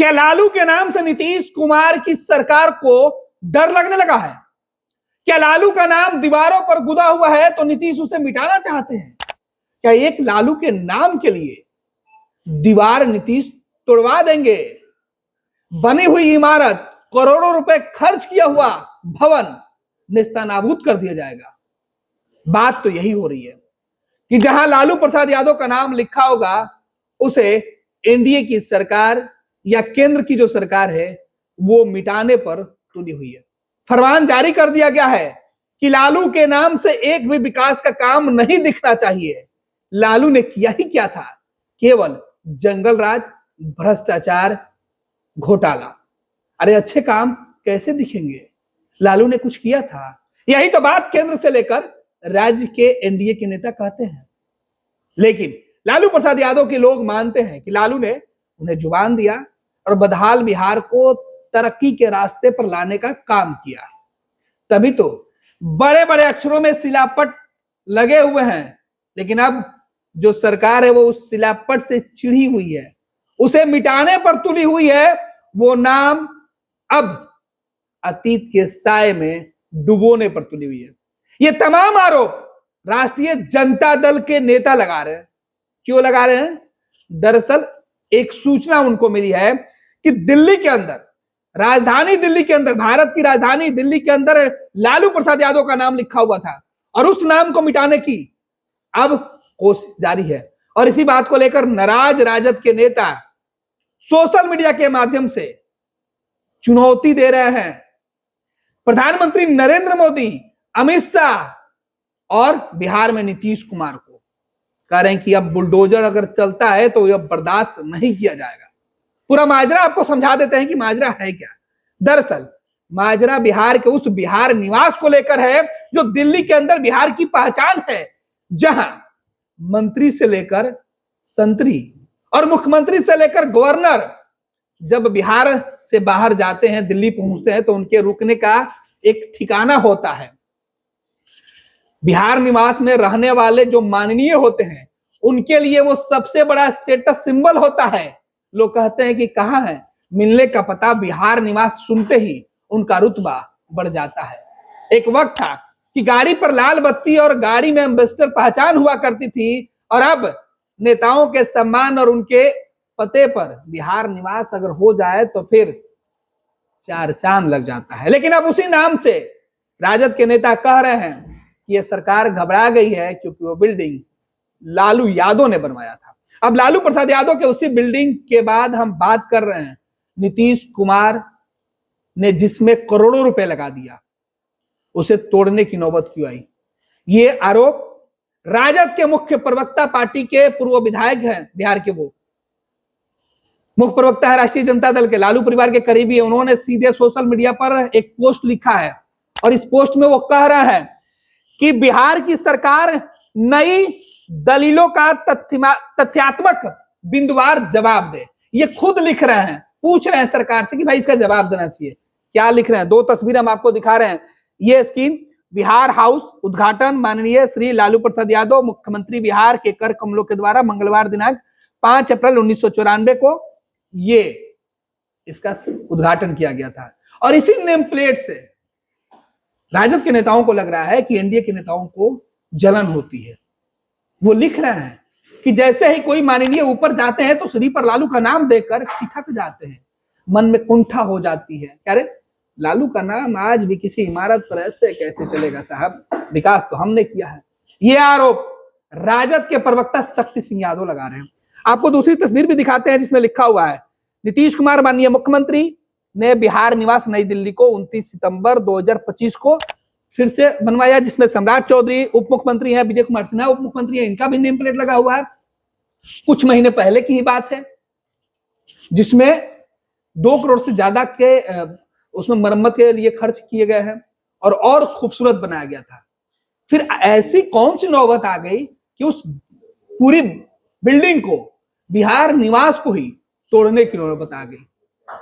क्या लालू के नाम से नीतीश कुमार की सरकार को डर लगने लगा है? क्या लालू का नाम दीवारों पर गुदा हुआ है तो नीतीश उसे मिटाना चाहते हैं? क्या एक लालू के नाम के लिए दीवार नीतीश तोड़वा देंगे? बनी हुई इमारत, करोड़ों रुपए खर्च किया हुआ भवन नेस्तनाबूद कर दिया जाएगा। बात तो यही हो रही है कि जहां लालू प्रसाद यादव का नाम लिखा होगा उसे एनडीए की सरकार या केंद्र की जो सरकार है वो मिटाने पर तुली हुई है। फरमान जारी कर दिया गया है कि लालू के नाम से एक भी विकास का काम नहीं दिखना चाहिए। लालू ने किया ही क्या था? केवल जंगल राज, भ्रष्टाचार, घोटाला। अरे अच्छे काम कैसे दिखेंगे? लालू ने कुछ किया था? यही तो बात केंद्र से लेकर राज्य के एनडीए के नेता कहते हैं। लेकिन लालू प्रसाद यादव के लोग मानते हैं कि लालू ने उन्हें जुबान दिया और बदहाल बिहार को तरक्की के रास्ते पर लाने का काम किया। तभी तो बड़े बड़े अक्षरों में शिलापट लगे हुए हैं। लेकिन अब जो सरकार है वो उस शिलापट से चिढ़ी हुई है, उसे मिटाने पर तुली हुई है। वो नाम अब अतीत के साए में डुबोने पर तुली हुई है। ये तमाम आरोप राष्ट्रीय जनता दल के नेता लगा रहे हैं। क्यों लगा रहे हैं? दरअसल एक सूचना उनको मिली है कि दिल्ली के अंदर, राजधानी दिल्ली के अंदर, भारत की राजधानी दिल्ली के अंदर लालू प्रसाद यादव का नाम लिखा हुआ था और उस नाम को मिटाने की अब कोशिश जारी है। और इसी बात को लेकर नाराज राजद के नेता सोशल मीडिया के माध्यम से चुनौती दे रहे हैं प्रधानमंत्री नरेंद्र मोदी, अमित शाह और बिहार में नीतीश कुमार को। कह रहे हैं कि अब बुलडोजर अगर चलता है तो यह बर्दाश्त नहीं किया जाएगा। पूरा माजरा आपको समझा देते हैं कि माजरा है क्या। दरअसल माजरा बिहार के उस बिहार निवास को लेकर है जो दिल्ली के अंदर बिहार की पहचान है, जहां मंत्री से लेकर संतरी और मुख्यमंत्री से लेकर गवर्नर जब बिहार से बाहर जाते हैं, दिल्ली पहुंचते हैं तो उनके रुकने का एक ठिकाना होता है। बिहार निवास में रहने वाले जो माननीय होते हैं उनके लिए वो सबसे बड़ा स्टेटस सिंबल होता है। लोग कहते हैं कि कहां है, मिलने का पता बिहार निवास सुनते ही उनका रुतबा बढ़ जाता है। एक वक्त था कि गाड़ी पर लाल बत्ती और गाड़ी में एम्बेसडर पहचान हुआ करती थी, और अब नेताओं के सम्मान और उनके पते पर बिहार निवास अगर हो जाए तो फिर चार चांद लग जाता है। लेकिन अब उसी नाम से राजद के नेता कह रहे हैं कि यह सरकार घबरा गई है क्योंकि वो बिल्डिंग लालू यादव ने बनवाया था। अब लालू प्रसाद यादव के उसी बिल्डिंग के बाद हम बात कर रहे हैं नीतीश कुमार ने जिसमें करोड़ों रुपए लगा दिया, उसे तोड़ने की नौबत क्यों आई? ये आरोप राजद के मुख्य प्रवक्ता, पार्टी के पूर्व विधायक हैं बिहार के, वो मुख्य प्रवक्ता है राष्ट्रीय जनता दल के, लालू परिवार के करीबी है। उन्होंने सीधे सोशल मीडिया पर एक पोस्ट लिखा है और इस पोस्ट में वो कह रहा है कि बिहार की सरकार नई दलीलों का तथ्यात्मक बिंदुवार जवाब दे। ये खुद लिख रहे हैं, पूछ रहे हैं सरकार से कि भाई इसका जवाब देना चाहिए। क्या लिख रहे हैं? दो तस्वीर हम आपको दिखा रहे हैं। ये स्कीम बिहार हाउस उद्घाटन माननीय श्री लालू प्रसाद यादव मुख्यमंत्री बिहार के कर कमलों के द्वारा मंगलवार दिनांक 5 अप्रैल 1994 को ये इसका उद्घाटन किया गया था। और इसी नेम प्लेट से राजद के नेताओं को लग रहा है कि एनडीए के नेताओं को जलन होती है। वो लिख रहे हैं कि जैसे ही कोई माननीय ऊपर जाते हैं तो सीढ़ी पर लालू का नाम देखकर ठिठक जाते हैं, मन में कुंठा हो जाती है। अरे लालू का नाम आज भी किसी इमारत पर ऐसे कैसे चलेगा साहब, विकास तो हमने किया है। ये आरोप राजद के प्रवक्ता शक्ति सिंह यादव लगा रहे हैं। आपको दूसरी तस्वीर भी दिखाते हैं जिसमें लिखा हुआ है नीतीश कुमार माननीय मुख्यमंत्री ने बिहार निवास नई दिल्ली को 29 सितंबर 2025 को फिर से बनवाया, जिसमें सम्राट चौधरी उप मुख्यमंत्री हैं, विजय कुमार सिन्हा उप मुख्यमंत्री हैं, इनका भी नेम प्लेट लगा हुआ है। कुछ महीने पहले की ही बात है जिसमें 2 करोड़ से ज्यादा के उसमें मरम्मत के लिए खर्च किए गए हैं और खूबसूरत बनाया गया था। फिर ऐसी कौन सी नौबत आ गई कि उस पूरी बिल्डिंग को, बिहार निवास को ही तोड़ने की नौबत आ गई?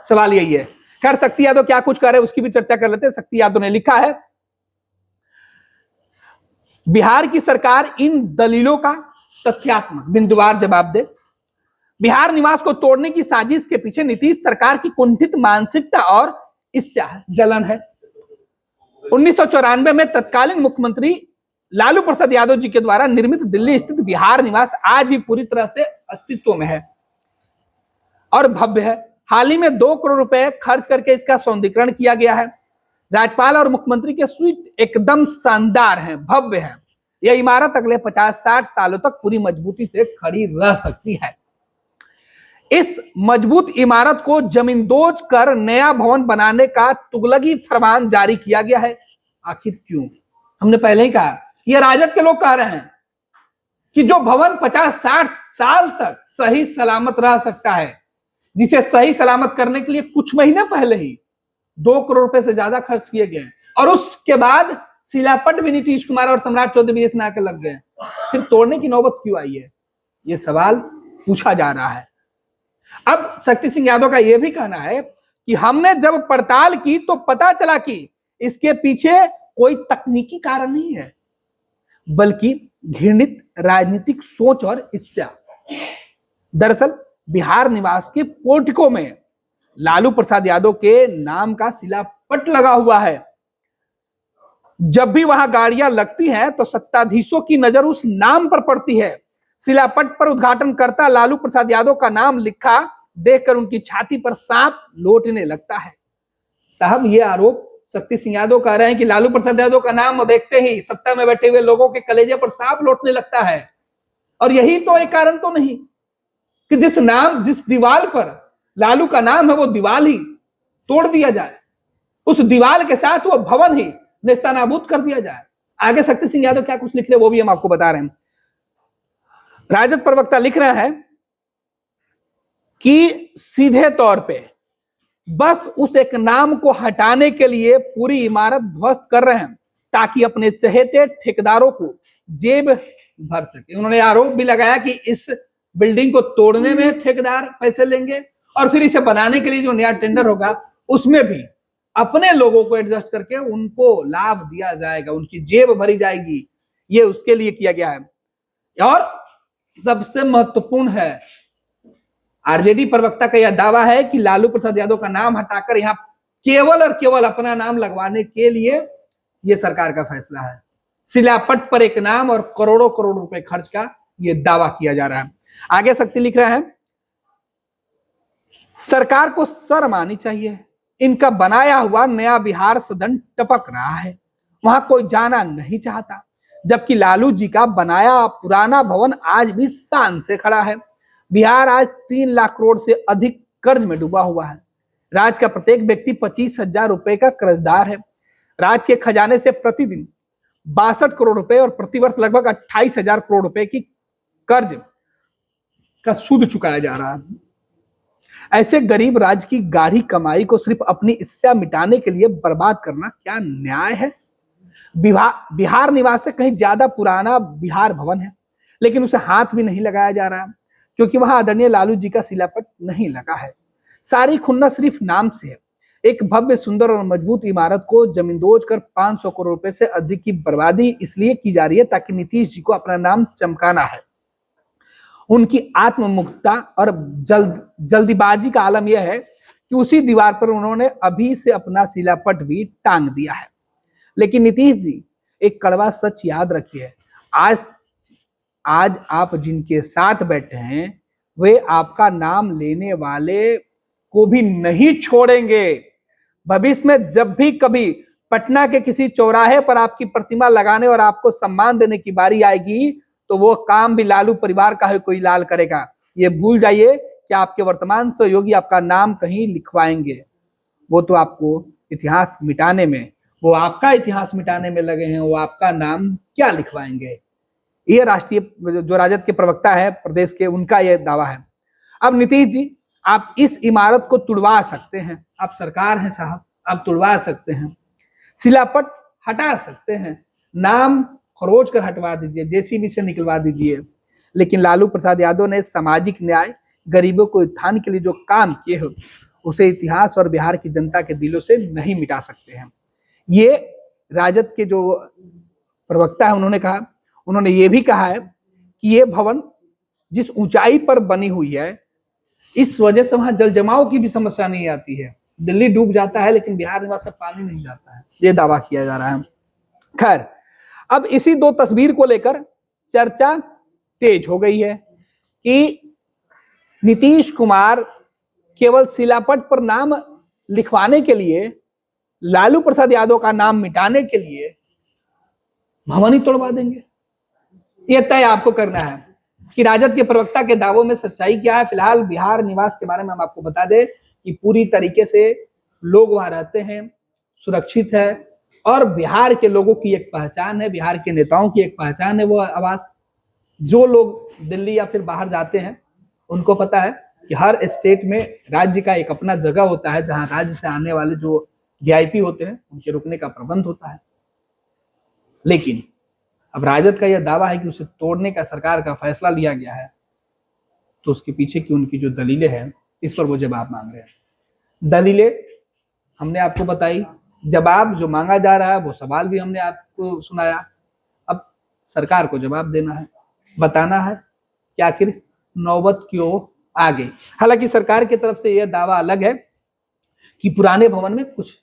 सवाल यही है। खैर शक्ति यादव क्या कुछ कर रहे हैं उसकी भी चर्चा कर लेते हैं। शक्ति यादव ने लिखा है बिहार की सरकार इन दलीलों का तथ्यात्मक बिंदुवार जवाब दे। बिहार निवास को तोड़ने की साजिश के पीछे नीतीश सरकार की कुंठित मानसिकता और ईर्ष्या जलन है। 1994 में तत्कालीन मुख्यमंत्री लालू प्रसाद यादव जी के द्वारा निर्मित दिल्ली स्थित बिहार निवास आज भी पूरी तरह से अस्तित्व में है और भव्य है। हाल ही में 2 करोड़ रुपए खर्च करके इसका सौंदर्यीकरण किया गया है। राज्यपाल और मुख्यमंत्री के स्वीट एकदम शानदार हैं, भव्य है। यह इमारत अगले 50-60 सालों तक पूरी मजबूती से खड़ी रह सकती है। इस मजबूत इमारत को जमींदोज कर नया भवन बनाने का तुगलकी फरमान जारी किया गया है। आखिर क्यों? हमने पहले ही कहा, ये राजद के लोग कह रहे हैं कि जो भवन 50-60 साल तक सही सलामत रह सकता है, जिसे सही सलामत करने के लिए कुछ महीने पहले ही 2 करोड़ रुपए से ज्यादा खर्च किए गए और उसके बाद शिलापट भी नीतीश कुमार और सम्राट चौधरी से आकर लग गए, फिर तोड़ने की नौबत क्यों आई है? यह सवाल पूछा जा रहा है। अब शक्ति सिंह यादव का यह भी कहना है कि हमने जब पड़ताल की तो पता चला कि इसके पीछे कोई तकनीकी कारण नहीं है, बल्कि घृणित राजनीतिक सोच और ईर्ष्या। दरअसल बिहार निवास के पोर्टिको में लालू प्रसाद यादव के नाम का शिलापट लगा हुआ है। जब भी वहां गाड़ियां लगती हैं तो सत्ताधीशों की नजर उस नाम पर पड़ती है। शिलापट पर उद्घाटनकर्ता लालू प्रसाद यादव का नाम लिखा देखकर उनकी छाती पर सांप लौटने लगता है। साहब, ये आरोप शक्ति सिंह यादव कह रहे हैं कि लालू प्रसाद यादव का नाम देखते ही सत्ता में बैठे हुए लोगों के कलेजे पर सांप लौटने लगता है। और यही तो एक कारण तो नहीं कि जिस दीवार पर लालू का नाम है वो दीवार ही तोड़ दिया जाए, उस दीवार के साथ वो भवन ही नेस्तनाबूद कर दिया जाए। आगे शक्ति सिंह यादव क्या कुछ लिख रहे हैं वो भी हम आपको बता रहे हैं। राजद प्रवक्ता लिख रहे हैं कि सीधे तौर पे बस उस एक नाम को हटाने के लिए पूरी इमारत ध्वस्त कर रहे हैं ताकि अपने चहेते ठेकेदारों को जेब भर सके। उन्होंने आरोप भी लगाया कि इस बिल्डिंग को तोड़ने में ठेकेदार पैसे लेंगे और फिर इसे बनाने के लिए जो नया टेंडर होगा उसमें भी अपने लोगों को एडजस्ट करके उनको लाभ दिया जाएगा, उनकी जेब भरी जाएगी। ये उसके लिए किया गया है। और सबसे महत्वपूर्ण है, आरजेडी प्रवक्ता का यह दावा है कि लालू प्रसाद यादव का नाम हटाकर यहां केवल और केवल अपना नाम लगवाने के लिए यह सरकार का फैसला है। शिलापट पर एक नाम और करोड़ों करोड़ रुपए खर्च का यह दावा किया जा रहा है। आगे शक्ति लिख रहा है, सरकार को शर्म आनी चाहिए। इनका बनाया हुआ नया बिहार सदन टपक रहा है, वहां कोई जाना नहीं चाहता, जबकि लालू जी का बनाया पुराना भवन आज भी शान से खड़ा है। बिहार आज 3 लाख करोड़ से अधिक कर्ज में डूबा हुआ है। राज्य का प्रत्येक व्यक्ति 25,000 रुपए का कर्जदार है। राज्य के खजाने से प्रतिदिन 62 करोड़ रुपए और प्रतिवर्ष लगभग 28,000 करोड़ रुपए की कर्ज का सूद चुकाया जा रहा है। ऐसे गरीब राज्य की गाढ़ी कमाई को सिर्फ अपनी ईर्ष्या मिटाने के लिए बर्बाद करना क्या न्याय है? बिहार निवास से कहीं ज्यादा पुराना बिहार भवन है, लेकिन उसे हाथ भी नहीं लगाया जा रहा क्योंकि वहां आदरणीय लालू जी का शिलापट नहीं लगा है। सारी खुन्नस सिर्फ नाम से है। एक भव्य, सुंदर और मजबूत इमारत को जमींदोज कर 500 करोड़ रुपए से अधिक की बर्बादी इसलिए की जा रही है ताकि नीतीश जी को अपना नाम चमकाना है। उनकी आत्ममुक्तता और जल्दीबाजी का आलम यह है कि उसी दीवार पर उन्होंने अभी से अपना शिलापट भी टांग दिया है। लेकिन नीतीश जी, एक कड़वा सच याद रखिए, आज आप जिनके साथ बैठे हैं वे आपका नाम लेने वाले को भी नहीं छोड़ेंगे। भविष्य में जब भी कभी पटना के किसी चौराहे पर आपकी प्रतिमा लगाने और आपको सम्मान देने की बारी आएगी तो वो काम भी लालू परिवार का है कोई लाल करेगा। ये भूल जाइए कि आपके वर्तमान सहयोगी आपका नाम कहीं लिखवाएंगे। वो तो आपको इतिहास मिटाने में, वो आपका इतिहास मिटाने में लगे हैं, वो आपका नाम क्या लिखवाएंगे। ये राष्ट्रीय जो राजद के प्रवक्ता है प्रदेश के, उनका यह दावा है। अब नीतीश जी, आप इस इमारत को तुड़वा सकते हैं, आप सरकार हैं साहब, आप तुड़वा सकते हैं, शिलापट हटा सकते हैं, नाम खरोच कर हटवा दीजिए, जेसीबी से निकलवा दीजिए। लेकिन लालू प्रसाद यादव ने सामाजिक न्याय, गरीबों को उत्थान के लिए जो काम किए हो उसे इतिहास और बिहार की जनता के दिलों से नहीं मिटा सकते हैं। ये राजद के जो प्रवक्ता है उन्होंने ये भी कहा है कि ये भवन जिस ऊंचाई पर बनी हुई है इस वजह से वहां जल जमाव की भी समस्या नहीं आती है। दिल्ली डूब जाता है लेकिन बिहार निवास से पानी नहीं जाता है, ये दावा किया जा रहा है। खैर, अब इसी दो तस्वीर को लेकर चर्चा तेज हो गई है कि नीतीश कुमार केवल शिलापट पर नाम लिखवाने के लिए, लालू प्रसाद यादव का नाम मिटाने के लिए भवन ही तोड़वा देंगे। यह तय आपको करना है कि राजद के प्रवक्ता के दावों में सच्चाई क्या है। फिलहाल बिहार निवास के बारे में हम आपको बता दें कि पूरी तरीके से लोग वहां रहते हैं, सुरक्षित है, और बिहार के लोगों की एक पहचान है, बिहार के नेताओं की एक पहचान है वो आवास। जो लोग दिल्ली या फिर बाहर जाते हैं उनको पता है कि हर स्टेट में राज्य का एक अपना जगह होता है जहां राज्य से आने वाले जो वीआईपी होते हैं उनके रुकने का प्रबंध होता है। लेकिन अब राजद का यह दावा है कि उसे तोड़ने का सरकार का फैसला लिया गया है, तो उसके पीछे की उनकी जो दलीलें हैं इस पर वो जवाब मांग रहे हैं। दलीलें हमने आपको बताई, जवाब जो मांगा जा रहा है वो सवाल भी हमने आपको सुनाया। अब सरकार को जवाब देना है, बताना है कि आखिर नौबत क्यों आ गई। हालांकि सरकार की तरफ से यह दावा अलग है कि पुराने भवन में कुछ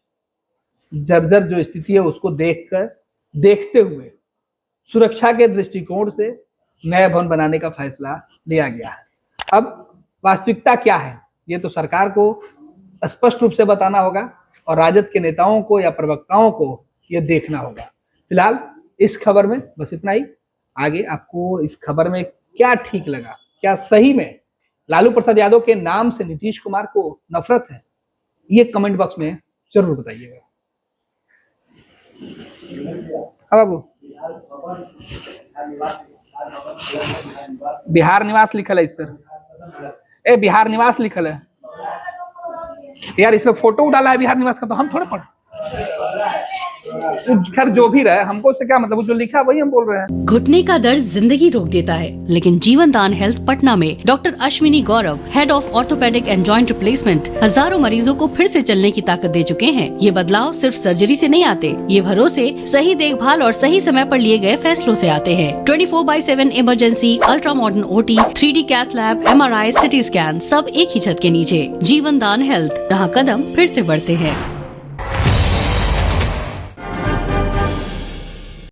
जर्जर जो स्थिति है उसको देखते हुए सुरक्षा के दृष्टिकोण से नया भवन बनाने का फैसला लिया गया है। अब वास्तविकता क्या है ये तो सरकार को स्पष्ट रूप से बताना होगा और राजद के नेताओं को या प्रवक्ताओं को यह देखना होगा। फिलहाल इस खबर में बस इतना ही। आगे आपको इस खबर में क्या ठीक लगा, क्या सही में लालू प्रसाद यादव के नाम से नीतीश कुमार को नफरत है, ये कमेंट बॉक्स में जरूर बताइएगा। बाबू, बिहार निवास लिखल है इस पर, बिहार निवास लिखल है यार, इसमें फोटो डाला है बिहार निवास का, तो हम थोड़े पढ़। खैर जो भी रहे, हमको उससे क्या मतलब, जो लिखा वही हम बोल रहे हैं। घुटने का दर्द जिंदगी रोक देता है, लेकिन जीवन दान हेल्थ पटना में doctor Ashwini Gaurav, head of orthopaedic and joint replacement, हजारों मरीजों को फिर से चलने की ताकत दे चुके हैं। ये बदलाव सिर्फ सर्जरी से नहीं आते, ये भरोसे, सही देखभाल और सही समय पर लिए गए फैसलों से आते हैं। 24/7 emergency, ultra modern OT, 3D cath lab, MRI, CT scan, सब एक ही छत के नीचे। जीवन दान हेल्थ, जहाँ कदम फिर से बढ़ते हैं।